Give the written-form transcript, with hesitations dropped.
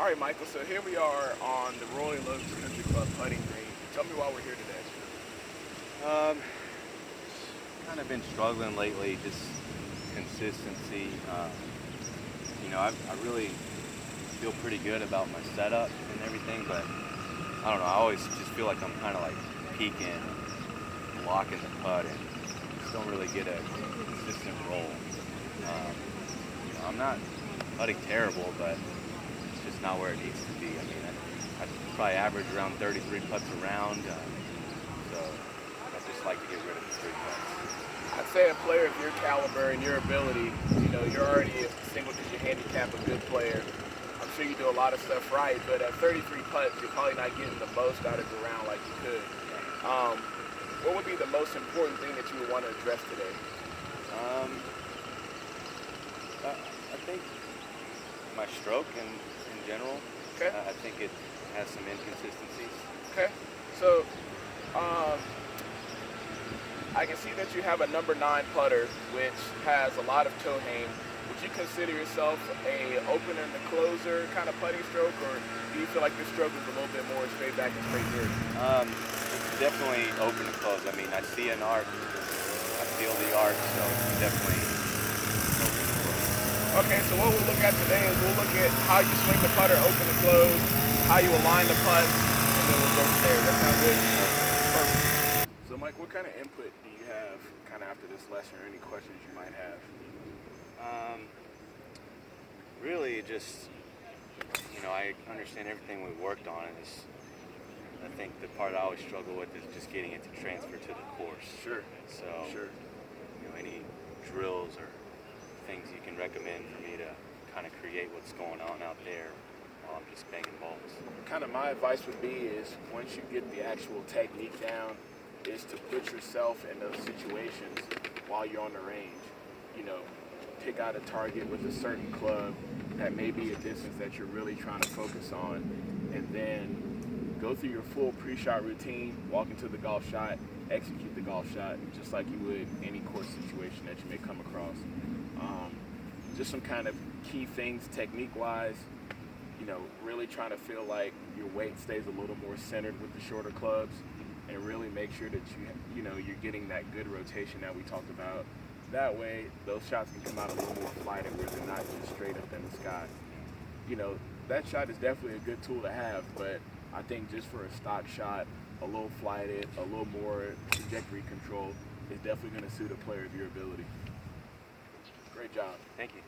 All right, Michael. So here we are on the Rolling Oaks Country Club putting green. Tell me why we're here today. Um, Kind of been struggling lately, just consistency. I really feel pretty good about my setup and everything, but I don't know. I always just feel like I'm kind of like peaking and blocking the putt, and just don't really get a consistent roll. I'm not putting terrible, but it's just not where it needs to be. I mean, I probably average around 33 putts around, so I just like to get rid of the three putts. I'd say a player of your caliber and your ability, you're already a single digit handicap, a good player. I'm sure you do a lot of stuff right, but at 33 putts, you're probably not getting the most out of the round like you could. Um, what would be the most important thing that you would want to address today? Um, I think my stroke in general, Okay. I think it has some inconsistencies. Okay. So, um, I can see that you have a number 9 putter, which has a lot of toe hang. Would you consider yourself a opener and a closer kind of putting stroke, or do you feel like your stroke is a little bit more straight back and straight through? It's definitely open and close. I mean, I see an arc, I feel the arc, so it's definitely open and close. Okay, so what we'll look at today is we'll look at how you swing the putter open and close, how you align the putt, and then we'll go from there. That sound good? Perfect. So, Mike, what kind of input do you have kind of after this lesson, or any questions you might have? Um, Really, just I understand everything we worked on, and I think the part I always struggle with is just getting it to transfer to the course. Sure. So, Sure. any drills or things you can recommend for me to kind of create what's going on out there while I'm just banging balls. Kind of my advice would be is once you get the actual technique down, is to put yourself in those situations while you're on the range. You know, pick out a target with a certain club that may be a distance that you're really trying to focus on, and then go through your full pre-shot routine, walk into the golf shot, execute the golf shot, just like you would any course situation that you may come across. Just some kind of key things technique-wise, really trying to feel like your weight stays a little more centered with the shorter clubs, and really make sure that you're getting that good rotation that we talked about. That way, those shots can come out a little more flighted where they're not just straight up in the sky. That shot is definitely a good tool to have, but I think just for a stock shot, a little flighted, a little more trajectory control is definitely going to suit a player of your ability. Great job. Thank you.